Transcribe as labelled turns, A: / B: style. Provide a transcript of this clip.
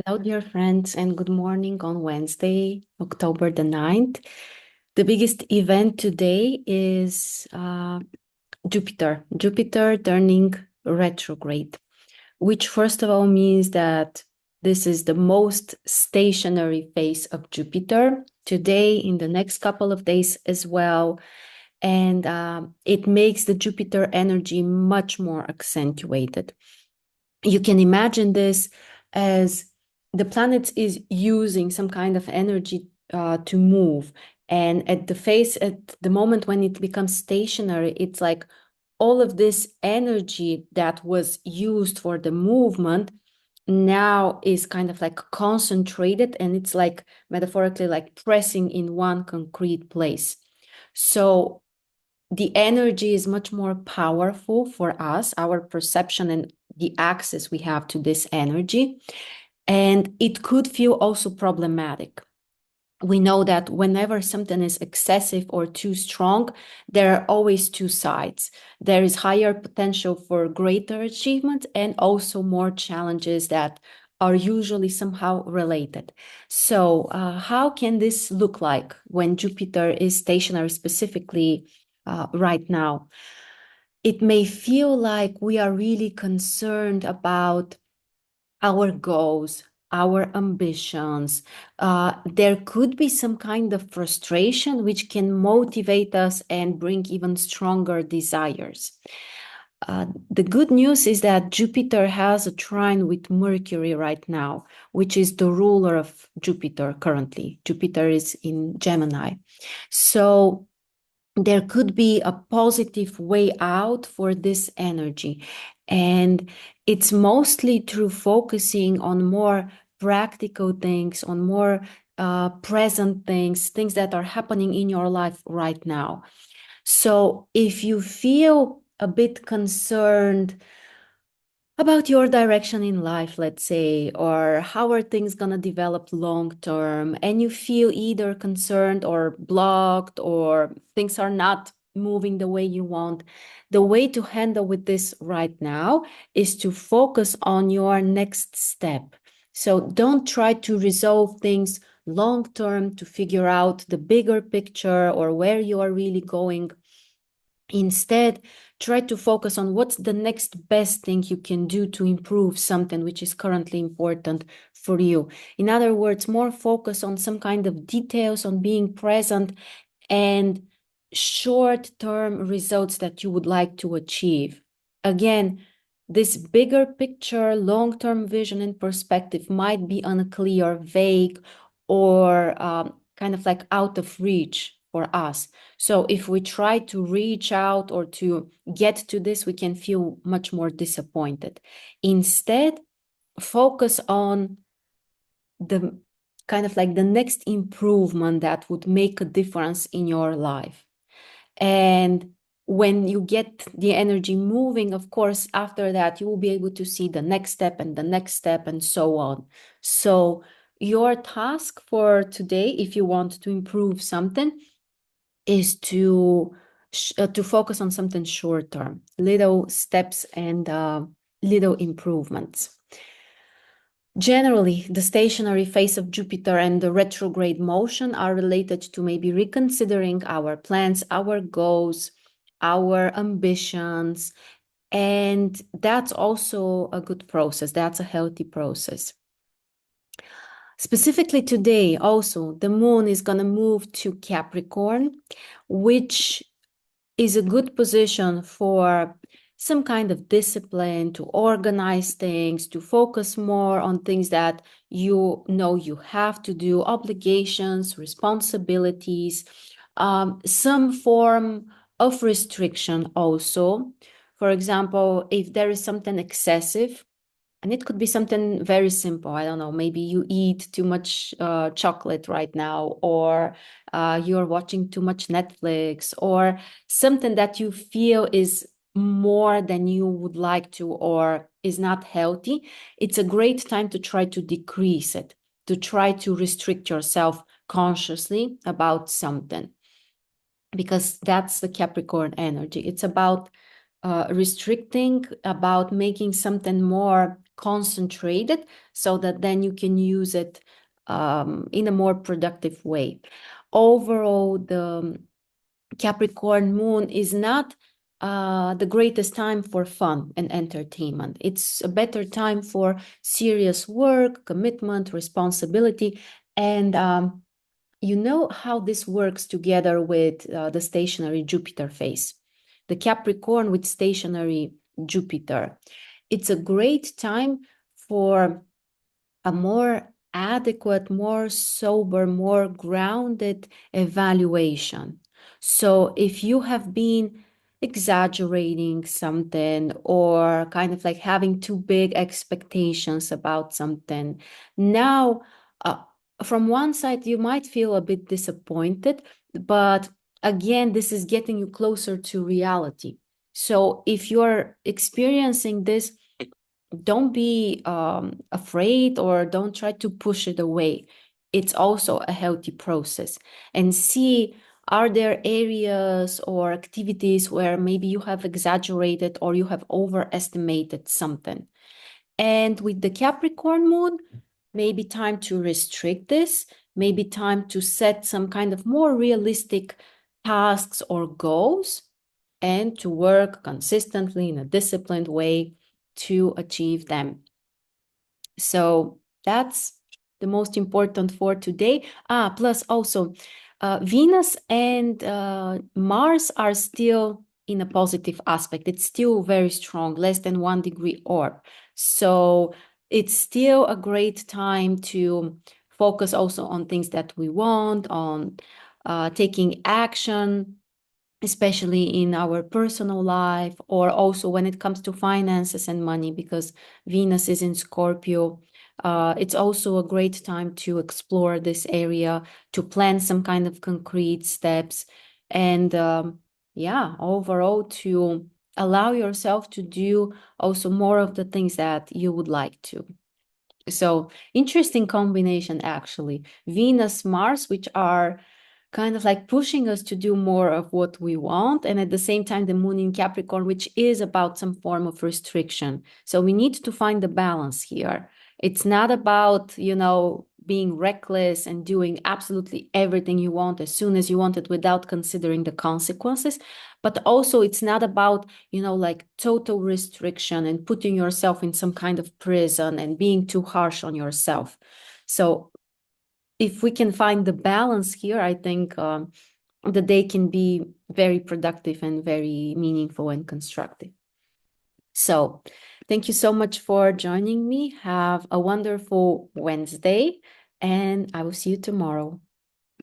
A: Hello, dear friends, and good morning on Wednesday, October the 9th. The biggest event today is Jupiter turning retrograde, which first of all means that this is the most stationary phase of Jupiter today, in the next couple of days as well. And it makes the Jupiter energy much more accentuated. You can imagine this as the planet is using some kind of energy to move. And at the moment when it becomes stationary, it's like all of this energy that was used for the movement now is kind of like concentrated, and it's like metaphorically like pressing in one concrete place. So the energy is much more powerful for us, our perception and the access we have to this energy. And it could feel also problematic. We know that whenever something is excessive or too strong, there are always two sides. There is higher potential for greater achievement and also more challenges that are usually somehow related. So, how can this look like when Jupiter is stationary specifically right now? It may feel like we are really concerned about our goals, our ambitions. There could be some kind of frustration which can motivate us and bring even stronger desires. The good news is that Jupiter has a trine with Mercury right now, which is the ruler of Jupiter currently. Jupiter is in Gemini. So there could be a positive way out for this energy. And it's mostly through focusing on more practical things, on more present things, things that are happening in your life right now. So if you feel a bit concerned about your direction in life, let's say, or how are things going to develop long term, and you feel either concerned or blocked, or things are not moving the way you want, the way to handle with this right now is to focus on your next step. So don't try to resolve things long term to figure out the bigger picture or where you are really going. Instead, try to focus on what's the next best thing you can do to improve something which is currently important for you. In other words, more focus on some kind of details, on being present, and short-term results that you would like to achieve. Again, this bigger picture, long-term vision and perspective might be unclear, vague, or kind of like out of reach for us. So if we try to reach out or to get to this, we can feel much more disappointed. Instead, focus on the kind of like the next improvement that would make a difference in your life. And when you get the energy moving, of course, after that, you will be able to see the next step and the next step and so on. So your task for today, if you want to improve something, is to focus on something short term, little steps and little improvements. Generally, the stationary phase of Jupiter and the retrograde motion are related to maybe reconsidering our plans, our goals, our ambitions, and that's also a good process. That's a healthy process. Specifically today, also, the moon is going to move to Capricorn, which is a good position for some kind of discipline, to organize things, to focus more on things that you know you have to do, obligations, responsibilities, some form of restriction also. For example, if there is something excessive, and it could be something very simple. I don't know, maybe you eat too much chocolate right now, or you're watching too much Netflix, or something that you feel is more than you would like to or is not healthy. It's a great time to try to decrease it, to try to restrict yourself consciously about something, because that's the Capricorn energy. It's about restricting, about making something more concentrated so that then you can use it in a more productive way. Overall, the Capricorn moon is not the greatest time for fun and entertainment. It's a better time for serious work, commitment, responsibility, and you know how this works together with the stationary Jupiter phase. The Capricorn with stationary Jupiter. It's a great time for a more adequate, more sober, more grounded evaluation. So if you have been exaggerating something or kind of like having too big expectations about something, now from one side you might feel a bit disappointed, but again, this is getting you closer to reality. So if you're experiencing this, don't be afraid or don't try to push it away. It's also a healthy process. And see, are there areas or activities where maybe you have exaggerated or you have overestimated something? And with the Capricorn moon, maybe time to restrict this, maybe time to set some kind of more realistic tasks or goals and to work consistently in a disciplined way to achieve them. So that's the most important for today. Plus also Venus and Mars are still in a positive aspect. It's still very strong, less than 1 degree orb. So it's still a great time to focus also on things that we want, on taking action, especially in our personal life, or also when it comes to finances and money, because Venus is in Scorpio. It's also a great time to explore this area, to plan some kind of concrete steps, and yeah, overall to allow yourself to do also more of the things that you would like to. So interesting combination, actually. Venus, Mars, which are kind of like pushing us to do more of what we want. And at the same time, the moon in Capricorn, which is about some form of restriction. So we need to find the balance here. It's not about, you know, being reckless and doing absolutely everything you want as soon as you want it without considering the consequences. But also it's not about, you know, like total restriction and putting yourself in some kind of prison and being too harsh on yourself. So if we can find the balance here, I think the day can be very productive and very meaningful and constructive. So thank you so much for joining me. Have a wonderful Wednesday, and I will see you tomorrow.